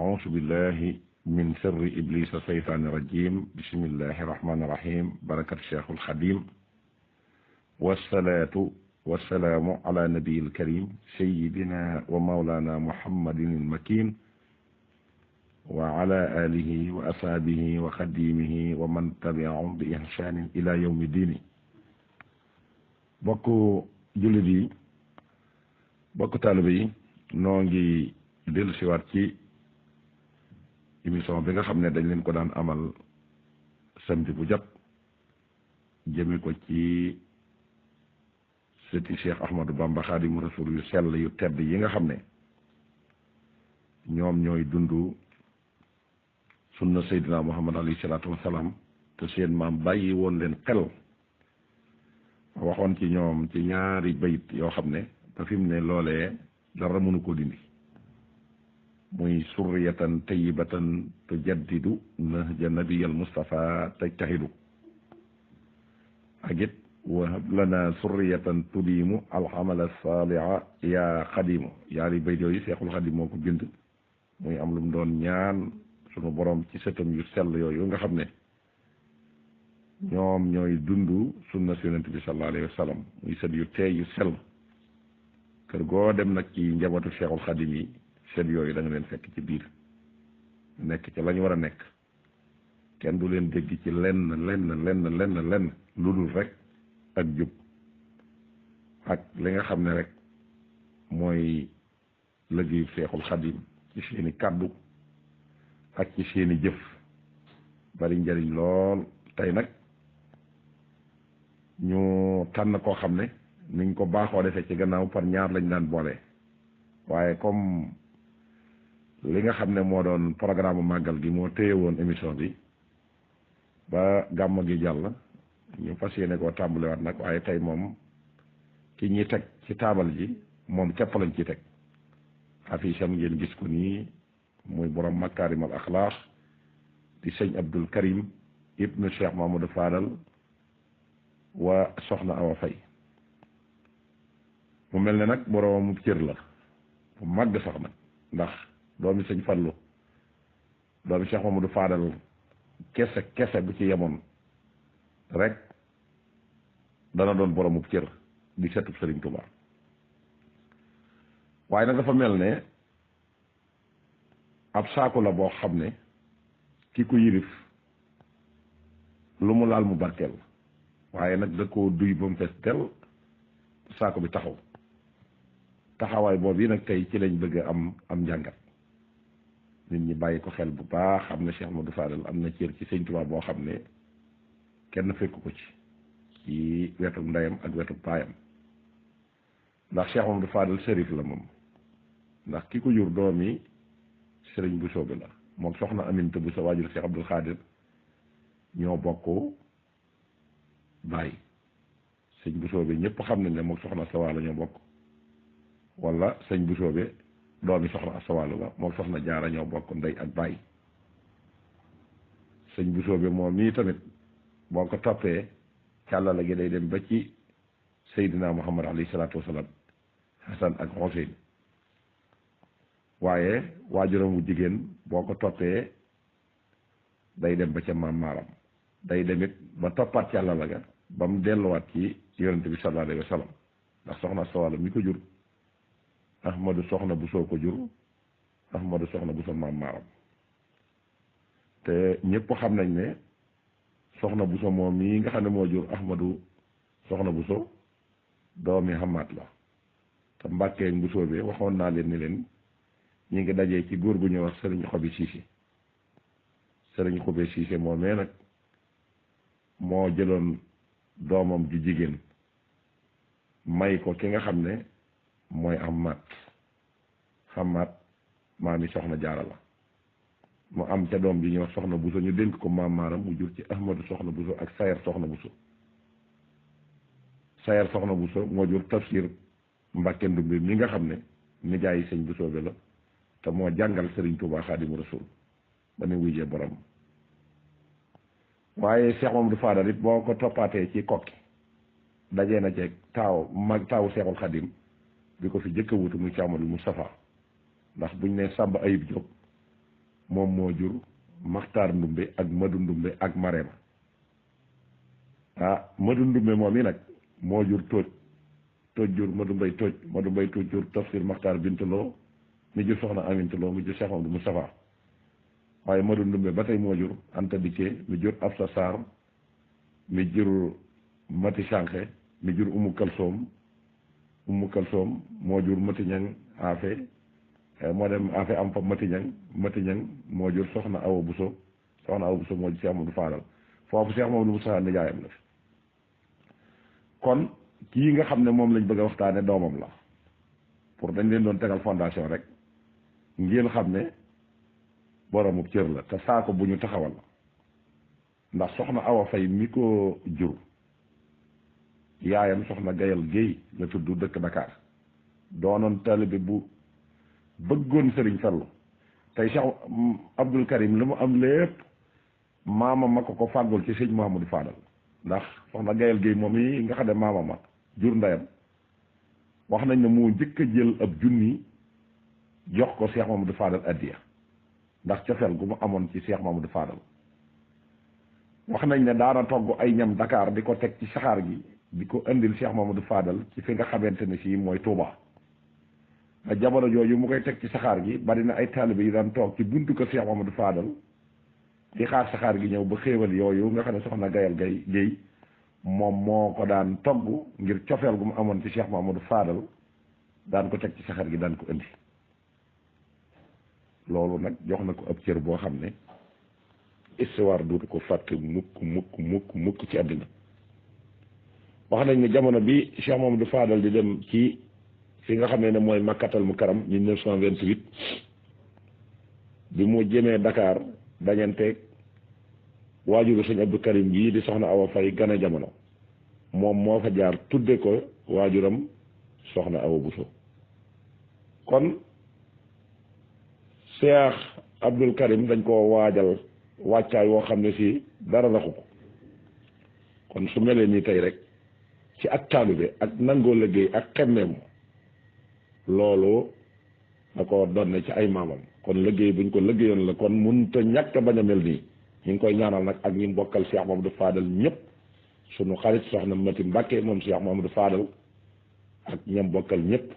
أعوذ بالله من شر إبليس الشيطان الرجيم بسم الله الرحمن الرحيم بركة الشيخ الخديم والصلاة والسلام على نبي الكريم سيدنا ومولانا محمد المكين وعلى آله وأصحابه وخديمه ومن تبعهم بإحسان إلى يوم الدين bokk jullit yi bokk taalibe yi noo ngi dellu siwaat ci émission bi nga xam ne dañ leen ko daan amal samedi bu jot jëme ko ci sëti Cheikh Ahmadou Bamba Xaadimu Rasuul yu sell yu tedd yi nga xam ne ñoom ñooy dund sunna Seydina Muhammad alayhi salaatu wasalaam te seen maam bàyyi woon leen xel waxoon ci ñoom ci ñaari bayit yoo xam ne te fi mu ne loolee dara mënu ko dindi muy surriyatan tayyibatan tujaddidu nahja nabiyal Mustafa tajtahidu ak it wahab lana surriyatan tudiimu alxamala saaliha yaa xadimu yaari bayit yooyu Seexul Xadim moo ko bind muy am lu mu doon ñaan sunu borom ci sëtam yu sell yooyu nga xam ne ñoom ñooy dund sunna si yonent bi sallallahu alayhi wa sallam muy sët yu teey yu sell kër goo dem nag ci njabootu Cheikhul Khadim yi sët yooyu da nga leen fekk ci biir nekk ci la ñu war a nekk kenn du leen dégg ci lenn lu dul rek ak jub ak li nga xam ne rek mooy liggéeyu Cheikhul Khadim ci seeni kàddu ak ci seeni jëf bari njariñ lool tey nag ñu tànn koo xam ne niñ ko baaxoo defee ci gannaaw par ñaar lañ daan boole waaye comme li nga xam ne moo doon programme màggal gi moo téye woon émission bi ba gàmm gi jàll ñu fas yéene koo tàmbaliwaat nag waaye tey moom ki ñi teg ci taabal ji moom képp lañ ci teg affiche am ngeen gis ko nii muy borom makaarimal axlaaq di sëñ Abdul Karim ibnu Cheikh Mamadou Fadal wa soxna Awa Fay mu mel ne nag boroomu cër la bu màgg sax nag ndax doomi sëñ Fallu doomi Cheikh Mamadou Fadal kese bu ci yemoon rek dana doon boroomu cër di setub Sëriñ Tuubaa waaye nag dafa mel ne ab saako la boo xam ne ki ko yirif lu mu laal mu barkeel waaye nag da koo duy ba mu fees tel saako bi taxawaay boobu yi nag tey ci lañ bëgg a am njàngat nit ñi bàyyi ko xel bu baax xam ne Cheikh Modou Fadal am na cër ci Sëñ Tuubaa boo xam ne kenn fekk ko ci wetu ndeyam ak wetu baayam ndax Cheikh Modou Fadal sërif la moom ndax ki ko jur doomi Sëriñ Bousso bi la moom soxna Aminta Bousso waajur Cheikh Abdoul Khadir ñoo bokk bàyyi sëñ Bousso bi ñëpp xam nañ ne moom soxna Sawaalo ñoo bokk wala sëñ Bousso bi doomi soxna Sawaalo la moom soxna Jaara ñoo bokk ndey ak bàyyi sëñ Bousso bi moom mii tamit boo ko toppee càllala gi day dem ba ci Seydina Muhammad alayhi salaatu wasalaam Hasan ak Huseyn waaye waajuram wu jigéen boo ko toppee day dem ba ca maam maaram day demit ba toppaat yàlla la ga ba mu delluwaat ci yonent bi sallallahu alayhi wa sallam ndax soxna Sawala mi ko jur Ahmadu soxna Bousso ko jur Ahmadu soxna Bousso maam maaram te ñëpp xam nañ ne soxna Bousso moom mii nga xam ne moo jur Ahmadu soxna Bousso doomi Hamaat la te Mbàkke Bousso bi waxoon naa leen ni leen ñi ngi dajee ci góor gu ñuy wax sëriñ Xobi Siise sëriñ Xobi Siise moomee nag moo jëloon doomam ju jigéen may ko ki nga xam ne mooy Hamaat maami soxna Jaara la mu am ca doom ji ñuy wax soxna Bousso ñu dénk ko maam maaram mu jur ci Ahmadu soxna Bousso ak Sayar soxna Bousso Sayar soxna Bousso moo jur Tafsir Mbàkke Ndumbi mi nga xam ne nijaayi sëñ Bousso bi la te moo jàngal Sëriñ Tuubaa Xaadimu Rasuul ba ne wujjee borom waaye Cheikh Mamadou Fadal it boo ko toppaatee ci kokki dajee na ceeg taawu Seexul Xadim bi ko fi jëkk a wutu muy Cheikh Amadou Moustapha ndax buñ ne Sàmba Ayib Diop moom moo jur Maxtaar Ndumbe ak Madu Ndumbe ak Marema Madu Ndumbe moom yi nag moo jur Tóoj jur Madu Mbay Tóoj jur Tafsir Maxtaar Bintaloo mi jur Soxna Amintaloo mi jur Cheikh Amadou Moustapha waaye Madu Ndumbe ba tey moo jur Anta Dikke mi jur Absa Sarr mi jur Mati Sànqe mi jur Umu Kalsoom moo jur Mati Ñang Afe moo dem Afe am fa Mati Ñang moo jur Soxna Awa Buso moo jur Cheikh Amadou Fadal foofu Cheikh Amadou Moustapha nijaayam la fi kon kii nga xam ne moom lañ bëgg a waxtaane doomam la pour dañ leen doon tegal fondation rek ngeen xam ne boroomu cër la te saako bu ñu taxawal la ndax soxna Awa Fay mi ko jur yaayam soxna Gayal Géey la tudd dëkk Dakar doonoon taalibe bu bëggoon Sëriñ Fallu tey Cheikh Abdul Karim li mu am lépp maama ma ko fàggul ci sëñ Mouhamadou Fadal ndax soxna Gayal Géey moom yi nga xam ne maama ma jur ndeyam wax nañ ne moo njëkk a jël ab junni jox ko Cheikh Mouhamadou Fadal addiya ndax cofeel gu mu amoon ci Cheikh Mouhamadou Fadal wax nañ ne daana togg ay ñam Dakar di ko teg ci saxaar gi di ko indil Cheikh Mouhamadou Fadal ci fi nga xamante ne fii mooy Touba nga jamono jooju mu koy teg ci saxaar gi bari na ay taalibe yi daan toog ci buntu ko Cheikh Mouhamadou Fadal di xaar saxaar gi ñëw ba xéewal yooyu nga xam ne soxna Gayal Géey moom moo ko daan togg ngir cofeel gu mu amoon ci Cheikh Mouhamadou Fadal daan ko teg ci saxaar gi daan ko indi loolu nag jox na ko ab cër boo xam ne histoire duutu ko fàtte mukk ci àddina wax nañ ne jamono bi Cheikh Mouhamadou Fadal di dem ci fi nga xamee ne mooy Makkatal Mukarram 1928 bi mu jëmee Dakar dañanteeg waajuru sëñ Abdou Karim bii di soxna Awa Fay gane jamono moom moo fa jaar tudde ko waajuram soxna Awa Buso kon Cheikh Abdou Karim dañ koo waajal wàccaay woo xam ne fii dara raxu ko kon su melee nii tey rek ci ak taalube ak nangoo liggéey ak xemmeem loolu da ko donne ci ay maamam kon liggéey buñ ko liggéeyoon la kon mun te ñàkk a bañ a mel nii ñu ngi koy ñaanal nag ak ñi bokkal Cheikh Mamadou Fadal ñëpp sunu xarit soxna Mati Mbàkke moom Cheikh Mamadou Fadal ak ñam bokkal ñëpp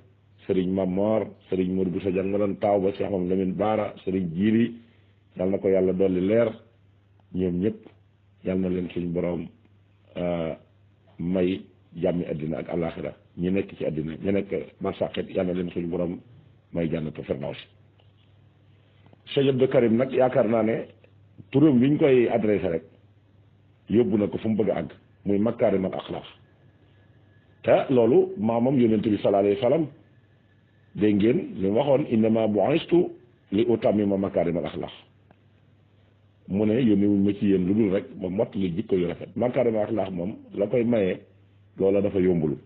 Serigne Mamor Serigne Modou Boussa Dieng nga doon taaw ba Cheikh Mamadou Lamine Baara Serigne Jiiri yal na ko yàlla dolli leer ñoom ñëpp yal na leen suñ borom may jàmmi àddina ak alaxira ñi nekk ci àddina ñu nekk marsaqit yal na leen suñ borom may jànnatu firdaws sëñ Abdou Karim nag yaakaar naa ne turam bi ñu koy adressé rek yóbbu na ko fu mu bëgg a àgg muy makaarimal axlaaq te loolu maamam yonent bi sallallahu alayhi wa sallam dégg ngeen li mu waxoon innama bu'istu li utammima makaarimal axlaaq mu ne yónniwuñ ma ci yéen lu dul rek ma mott li jikko yu rafet makaarimal axlaaq moom la koy mayee loola dafa yombul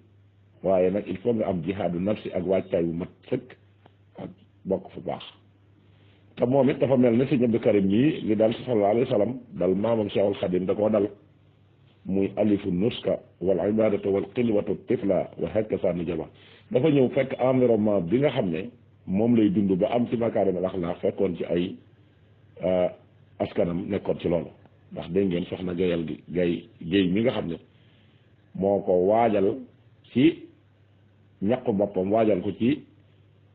waaye nag il faut nga am jihaadu nafsi ak wàccaay bu mat sëkk ak bokk fu baax te moom it dafa mel ne sëñ Abdou Karim ñii li dal sallallahu alayhi wa sallam dal maamam Cheikhul Khadim da koo dal muy alifu nuska wal ibadatu wal xilwatu tifla wa hakasa nujaba dafa ñëw fekk environnement bi nga xam ne moom lay dund ba am ci makaarim al axlaaq fekkoon ci ay askanam nekkoon ci loolu ndax dégg ngeen soxna Gayal Géey mi nga xam ne moo ko waajal ci ñaqu boppam waajal ko ci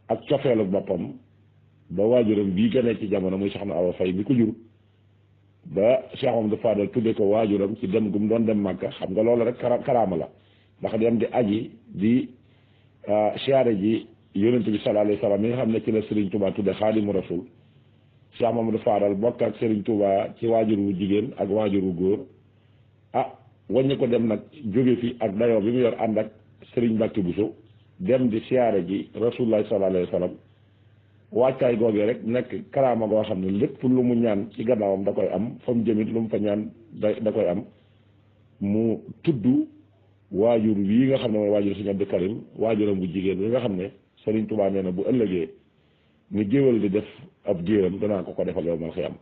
ak cofeelu boppam ba waajuram bii gënee ci jamono muy soxna Awa Fay mi ko jur ba Cheikh Mamadou Fadal tudde ko waajuram ci dem gum doon dem Màkka xam nga loolu rek karaama la ndax dem di aji di siyaare ji yonent bi sallallahu alayhi wa sallam mi nga xam ne ci la Serigne Touba tudde Xaadimu Rasul Cheikh Mamadou Fadal bokk ak Serigne Touba ci waajur wu jigéen ak waajur wu góor wàññi ko dem nag jóge fi ak dayoo bi mu yor ànd ak Serigne Mbacke Bousso dem di siyaare ji Rasulullah sallallahu alayhi wa sallam wàccaay googee rek nekk karaama goo xam ne lépp lu mu ñaan ci gannaawam da koy am fa mu jëmit lu mu fa ñaan da koy am mu tudd waajur wii nga xam ne mooy waajur Serigne Abdou Karim waajuram bu jigéen wi nga xam ne Serigne Touba nee na bu ëllëgee ni géwal di def ab géeram danaa ko defal yow mal xiyam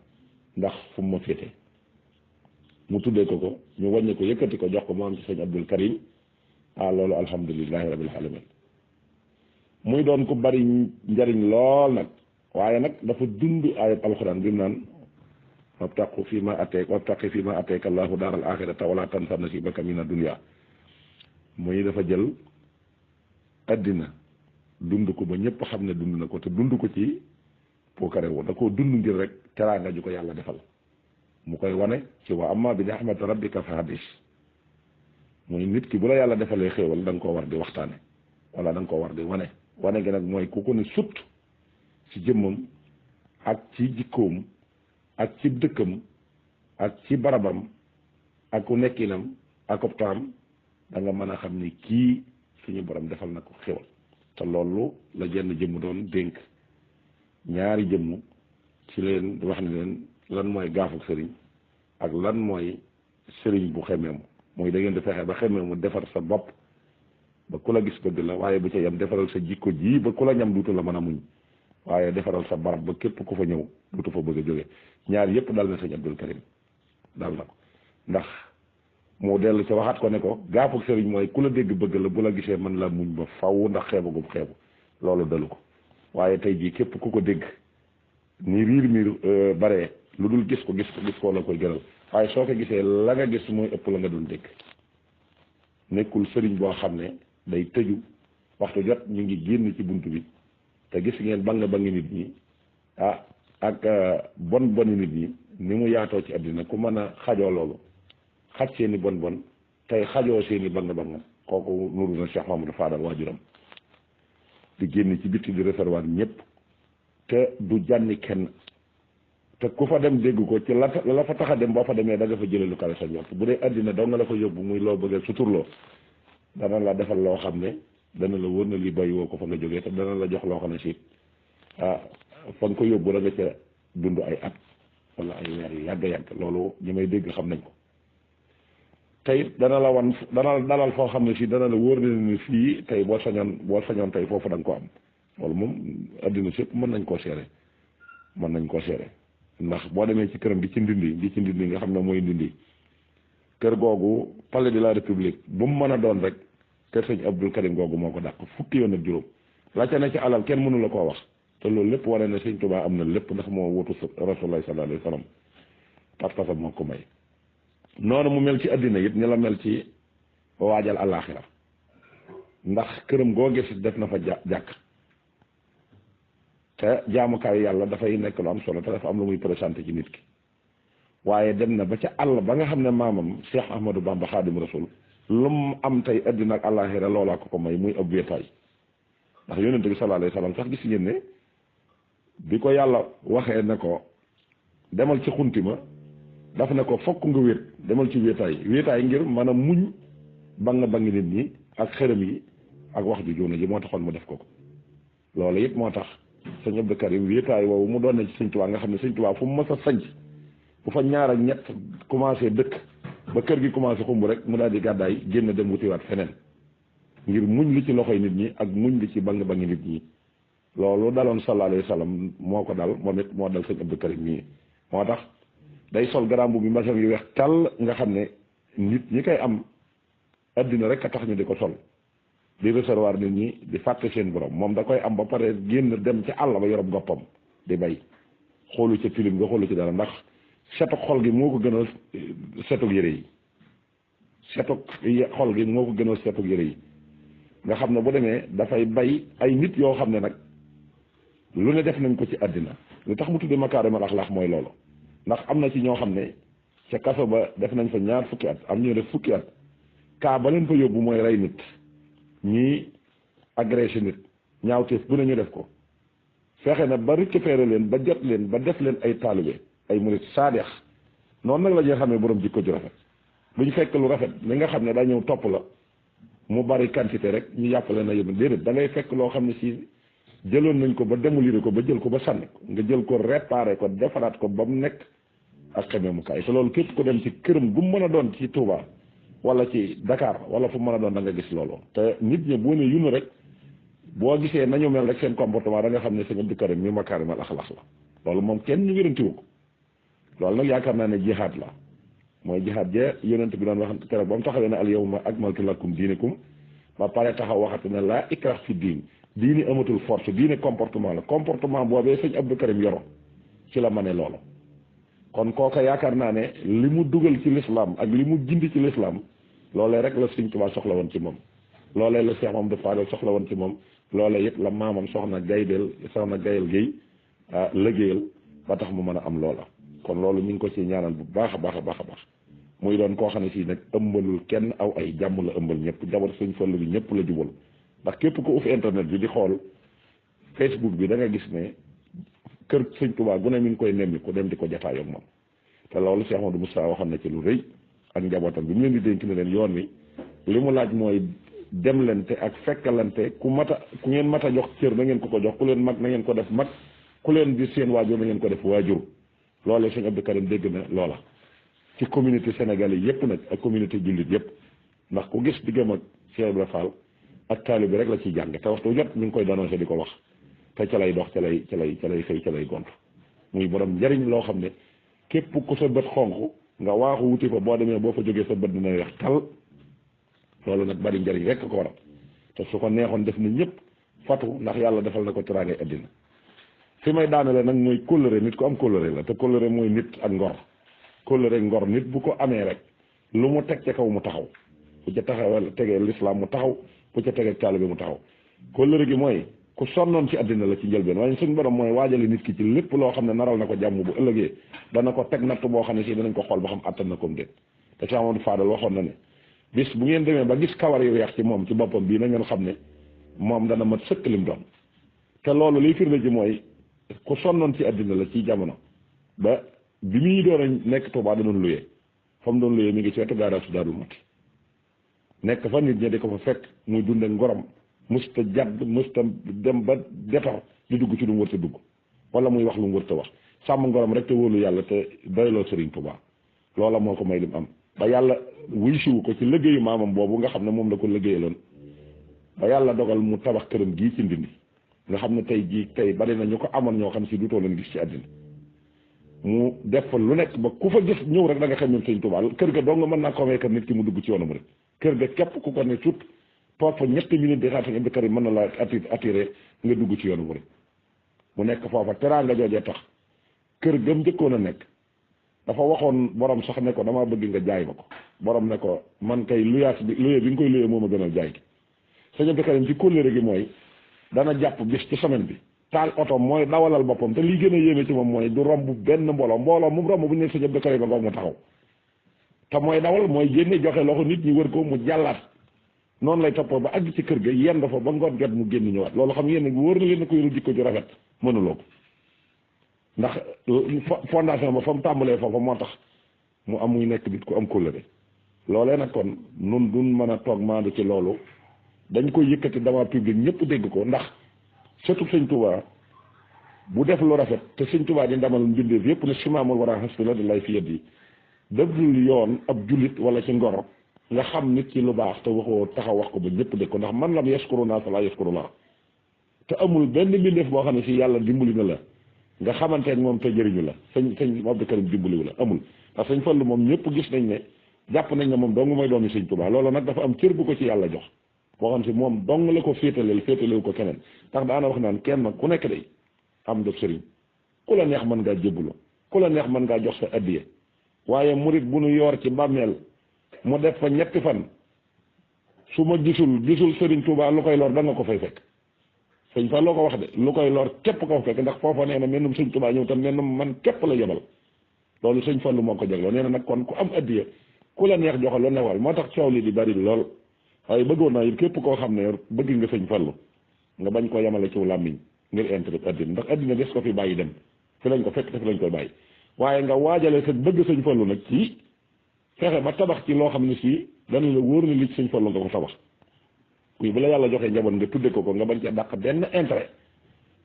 ndax fu mu ma féete mu tuddee ko ñu wàññi ko yëkkati ko jox ko mu am ci Serigne Abdou Karim loolu alhamdulilahi rabbil alamin muy doon ku bari njariñ lool nag waaye nag dafa dund ayat alxuraan bi mu naan wabtaqi fii ma ateeka allahu daaral axirata wala tansa nasibaka mina dunya muy dafa jël addina dund ko ba ñëpp xam ne dund na ko te dund ko ci puukarewu da koo dund ngir rek teraanga ju ko yàlla defal mu koy wane ci wa amma bi ni'mati rabbika fa hadis muy nit ki bu la yàlla defalee xéewal da nga koo war di waxtaane wala da nga koo war di wane gi nag mooy ku ko ne sut ci jëmmam ak ci jikkoom ak ci dëkkam ak ci barabam ak ku nekkinam ak optaam da nga mën a xam ni kii suñu borom defal na ko xéwal te loolu la jenn jëmm doon dénk ñaari jëmm ci leen wax ne leen lan mooy gaafuk sëriñ ak lan mooy sëriñ bu xemeemu mooy da ngeen di fexe ba xemeemu defar sa bopp ba ku la gis bëgg la waaye bu ca yam defaral sa jikko ji ba ku la ñam duutu la mën a muñ waaye defaral sa barab ba képp ku fa ñëw duutu fa bëgg a jóge ñaar yëpp dal na sëñ Abdul Karim dal na ko ndax moo dellu ca waxaat ko ne ko gaafuk sëriñ mooy ku la dégg bëgg la bu la gisee mën la muñ ba faw ndax xeebagum xeebu loolu dalu ko waaye tey jii képp ku ko dégg ni riir mi baree lu dul gis ko la koy gënal waaye soo ko gisee la nga gis mooy ëpp la nga doon dégg nekkul sëriñ boo xam ne day tëju waxtu jot ñu ngi génn ci bunt bi te gis ngeen ba nga nit ñi ak boni nit ñi ni mu yaatoo ci àddina ku mën a xajoo loolu xaj seeni bon tey xajoo seeni bang kooku nuru na Cheikh Mamadou Fadal waajuram di génn ci bitti di recevoir ñëpp te du jànni kenn te ku fa dem dégg ko ci la fa tax a dem boo fa demee da nga fa jëlee lu kawe sa njort bu dee àddina daw nga la fa yóbbu muy loo bëgg suturloo dana la defal loo xam ne dana la wër na li bàyyi woo ko fa nga jógee te dana la jox loo xam ne si fa nga ko yóbbu da nga ca dund ay at wala ay weer yu yàgg loolu ñi may dégg xam nañ ko tey dana la dalal foo xam ne si dana la wóor na ni fii tey boo sañoon tey foofu da nga ko am loolu moom àddina sépp mën nañ koo seere ndax boo demee ci këram di ci ndindi nga xam ne mooy ndindi kër googu palais de la république bu mu mën a doon rek kër sëñ Abdul Karim googu moo ko dàq fukki yoon ak juróom la ca ne ci alal kenn mënu la koo wax te loolu lépp wane ne sëñ Tuubaa am na lépp ndax moo wutu Rasulullah sallallahu alayhi wa sallam pas-pasam moo ko may noonu mu mel ci àddina it ni la mel ci waajal àllaaxira ndax këram goo gis def na fa jàkk te jaamukaayu yàlla dafay nekk lu am solo te dafa am lu muy présenté ci nit ki waaye dem na ba ca àll ba nga xam ne maamam Cheikh Ahmadou Bamba Xaadim Rasul lu mu am tey àddina ak àllaaxira loolaa ko may muy ab wéetaay ndax yonent bi sallallahu alayhi wa sallam sax gis ngeen ne bi ko yàlla waxee ne ko demal ci xunti ma daf ne ko fokk nga wéet demal ci wéetaay ngir mën a muñ bangi nit ñi ak xërëm yi ak wax ju joona ji moo taxoon mu def ko loolu it moo tax sëñ Abdou Karim wéetaay woowu mu doon ne ci sëñ Tuubaa nga xam ne sëñ Tuubaa fu mu mës a sanc bu fa ñaar ak ñett commencé dëkk ba kër gi commencé xumb rek mu daal di gàddaay génn dem wutiwaat feneen ngir muñ li ci loxoy nit ñi ak muñ li ci bangi nit ñi loolu daloon sallallahu alayhi wa sallam moo ko dal moom it moo dal sëñ Abdou Karim mii moo tax day sol garambu bi mbasam yu weex tàll nga xam ne nit ñi koy am addina rek a tax ñu di ko sol di recevoir nit ñi di fàtte seen borom moom da koy am ba pare génn dem ci àll ba yorob goppam di bay xoolu ca film nga xoolu ci dara ndax setuk xol gi moo ko gënal setuk yére yi setuk xol gi moo ko gënal setuk yére yi nga xam ne bu demee dafay bay ay nit yoo xam ne nag lu ne def nañ ko ci àddina lu tax mu tudde makaarimal axlaaq mooy loolu ndax am na ci ñoo xam ne ca kaso ba def nañ fa ñaar fukki at am ñu def fukki at kaa ba leen fa yóbbu mooy rey nit ñii agressé nit ñaawteef bu ne ñu def ko fexe na ba récupéré leen ba jot leen ba def leen ay taalibe ay murit saadex noonu nag la ñuy xamee borom jikko ju rafet luñ fekk lu rafet li nga xam ne daa ñëw topp la mu bari quantité rek ñu yàpp leen a yóbbu déedéet da ngay fekk loo xam ne si jëloon nañ ko ba démolir ko ba jël ko ba sànni ko nga jël ko réparé ko defaraat ko ba mu nekk ak xamee mu kaay te loolu képp ko dem ci këram gu mu mën a doon ci Touba wala ci Dakar wala fu mu mën a doon da nga gis loolu te nit ñi boo ne yunu rek boo gisee nañu mel rek seen comportement da nga xam ne sëñ Abdou Karim mi makaarimal axlaaq la loolu moom kenn ñu wérantiwu ko loolu nag yaakaar naa ne jihaad la mooy jihaad ja yonent bi doon wax keroog ba mu taxawee ne al yawma akmaltu lakum diinakum ba pare taxaw waxatu ne laa ikraaha fi diin diine amatul force diine comportement la comportement boobee sëñ Abdou Karim yoro ci la mane loolu kon kooka yaakaar naa ne li mu dugal ci l'islam ak li mu gindi ci l'islam loolee rek la sëñ Tuubaa soxla woon ci moom loolee la Cheikh Mamadou Fadel soxla woon ci moom loolee it la maamam soxna Gayel Guèye liggéeyal ba tax mu mën a am loola kon loolu ñu ngi ko ci ñaanal bu baax a baax a baax a baax muy doon koo xam ne fii nag ëmbalul kenn aw ay jàmm la ëmbal ñëpp jabar sëñ Fallu bi ñëpp la jubal ndax képp ko uf internet bi di xool Facebook bi da nga gis ne kër sëñ Tuubaa gu ne mi ngi koy nemmi ko dem di ko jataayoo ak moom te loolu Cheikh Amadou Moussa waxoon na ci lu rëy ak njabootam bi mu leen di dénk ne leen yoon wi li mu laaj mooy demlante ak fekkalante ku ngeen mat a jox cër na ngeen ko jox ku leen mag na ngeen ko def mag ku leen di seen waajur na ngeen ko def waajur loolee sëñ Abdou Karim dégg na loola ci communauté sénégalais yëpp nag ak communauté jullit yëpp ndax ku gis diggam ak Cheikh Ibra Fall ak taalibe bi rek la ciy jàng te waxtu jot mi ngi koy dénoncé di ko wax te ca lay dox ca lay xëy ca lay gont muy borom njariñ loo xam ne képp ku sa bët xonq nga waaxu wuti fa boo demee boo fa jógee sa bët dina weex tal loolu nag bari njariñ rek ko waral te su ko neexoon def na ñëpp fatu ndax yàlla defal na ko teraangay àddina fi may daanale nag mooy kóllëre nit ku am kóllëre la te kóllëre mooy nit ak ngor kóllëre ngor nit bu ko amee rek lu mu teg ca kaw mu taxaw bu ca taxawal tegee lislaam mu taxaw bu ca tegee taalibe mu taxaw kóllëre gi mooy ku sonnoon ci àddina la ci njëlbeen waaye suñ borom mooy waajale nit ki ci lépp loo xam ne naral na ko jàmm bu ëllëgee dana ko teg natt boo xam ne si danañ ko xool ba xam attan na comme déet te Cheikh Amadou Fadal waxoon na ne bis bu ngeen demee ba gis kawar yu weex ci moom ci boppam bii na ngeen xam ne moom dana mat sëkk lim doon te loolu liy firnde ji mooy ku sonnoon ci àddina la ci jamono ba bi muy door a nekk Tuubaa da doon luyee fa mu doon luyee mi ngi ci wetu gaaraas su Daaru Muxti nekk fa nit ñi di ko fa fekk muy dunde ngorom musta jadd musta dem ba defar di dugg ci lu mu wër te dugg wala muy wax lu mu wër te wax sàmm ngorom rek te wóolu yàlla te doyloo Sëriñ Tuubaa loola moo ko may lim am ba yàlla wuy siwu ko ci liggéeyu maamam boobu nga xam ne moom la ko liggéeyaloon ba yàlla dogal mu tabax këram gii ci Ndindi nga xam ne tey bari na ñu ko amoon ñoo xam si duutoo leen gis ci àddina mu def fa lu nekk ba ku fa gis ñëw rek da nga xam ne Sëriñ Tuubaa kër ga doo nga mën naa convaincre nit ki mu dugg ci yoonu murid kër ga képp ku ko ne sut toog fa ñetti minutes di xaar Sëriñ Abdou Karim mën na la attiré nga dugg ci yoonu murid mu nekk foofa teraanga joojee tax kër gëm njëkkoon a nekk dafa waxoon borom sax ne ko damaa bëgg nga jaay ma ko borom ne ko man kay luyaas bi luye bi nga koy luye moo ma gënal jaay gi Sëriñ Abdou Karim ci kóllëre gi mooy dana jàpp bis ci semaine bi taal oto mooy dawalal boppam te lii gën a yéeme ci moom mooy du romb benn mbooloo mu romb bu ñu ne Sëriñ Abdou Karim ba ngoog mu taxaw te mooy dawal mooy génne joxe loxo nit ñi wër ko mu jàllaat noonu lay toppoo ba àgg ci kër ga yenn fa ba ngoon jot mu génn ñëwaat loolu xam ngeen ne wóor na leen ne ko yoru jikko ju rafet mënuloo ko ndax fondation ba fa mu tàmbalee foofa moo tax mu am muy nekk nit ku am kóllëre loolee nag kon nun duñ mën a toog maandu ci loolu dañ koy yëkkati dama public ñëpp dégg ko ndax surtout Sëñ Tuubaa bu def lu rafet te Sëñ Tuubaa di ndamal mbindeef yëpp ne simaamul war a xas la di lay fi yët yi dëggul yoon ab jullit wala ci ngor nga xam nit ci lu baax te waxoo taxaw wax ko ba ñëpp dégg ko ndax man lam yaskuru naa fa laa yaskuru laa te amul benn mbindeef boo xam ne si yàlla dimbali na la nga xamante ak moom te jëriñu la sëñ Abdou Karim dimbaliwu la amul ndax Sëñ Fallu moom ñëpp gis nañ ne jàpp nañ ne moom dong mooy doomi Sëñ Tuubaa loolu nag dafa am cër bu ko ci yàlla jox boo xam si moom dong la ko féetalewu ko keneen ndax daana wax naan kenn ku nekk day am def sëriñ ku la neex mën ngaa jébbalu ku la neex mën ngaa jox sa addiye waaye murit bu nu yoor ci bàmmeel mu def fa ñetti fan su ma gisul Sëriñ Tuubaa lu koy lor da nga ko fay fekk sëñ fa loo ko wax de lu koy lor képp ko fekk ndax foofa nee na mennum Sëñ Tuubaa ñëw tam mennum man képp la yebal loolu Sëñ Fallu moo ko jagloo nee na nag kon ku am addiye ku la neex joxal lu newal moo tax coow li di bari lool waaye bëggoon naa it képp koo xam ne bëgg nga Sëñ Fallu nga bañ ko yemale ciw làmmiñ ngir intérêt addina ndax addina des ko fi bàyyi dem fi lañ ko fekk te fi lañ koy bàyyi waaye nga waajale sa bëgg Sëñ Fallu nag ci fexe ba tabax ci loo xam ne si dana la wóor ne li ci Sëñ Fallu nga ko tabax kuy bu la yàlla joxee njaboot nga tudde ko nga bañ ca dàq benn intérêt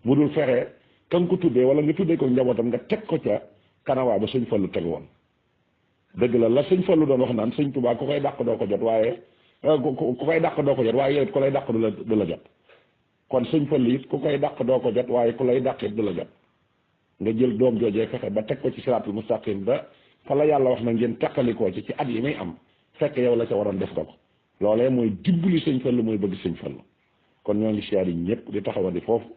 mu dul fexe ka nga ko tuddee wala nga tuddee ko njabootam nga teg ko ca kanawaa ba Sëñ Fallu teg woon dëgg la Sëñ Fallu doon wax naan Sëñ Tuubaa ku koy dàq doo ko jot waaye ku koy dàq doo ko jot waaye yow it ku lay dàq du la jot kon Sëñ Fallu it ku koy dàq doo ko jot waaye ku lay dàq it du la jot nga jël doom joojee fexe ba teg ko ci siraatul mustaqim ba fa la yàlla wax na ngeen takkalikoo ci at yi may am fekk yow la ca waroon def nga ko loolee mooy dimbali Sëñ Fallu mooy bëgg Sëñ Fallu kon ñoo ngi siyaar yi ñëpp di taxawandi foofu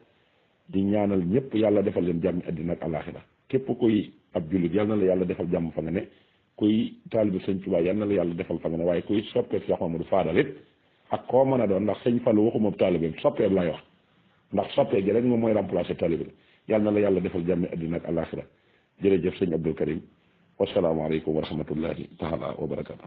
di ñaanal ñëpp yàlla defal leen jàmmi àddina ak alaaxira képp kuy ab jullit yal na la yàlla defal jàmm fa nga ne kuy taalibu sëñ Tuubaa yal na la yàlla defal fa nga ne waaye kuy soppeeb Cheikh Mamadou Fadal it ak koo mën a doon ndax sëñ Fallu waxuma taalibeem soppeeb laay wax ndax soppee gi rek moom mooy remplacer taalibe yal na la yàlla defal jàmmi àddina ak alaaxira jërëjëf sëñ Abdul Karim wasalaamaaleykum wa rahmatullahi taala wa barakatu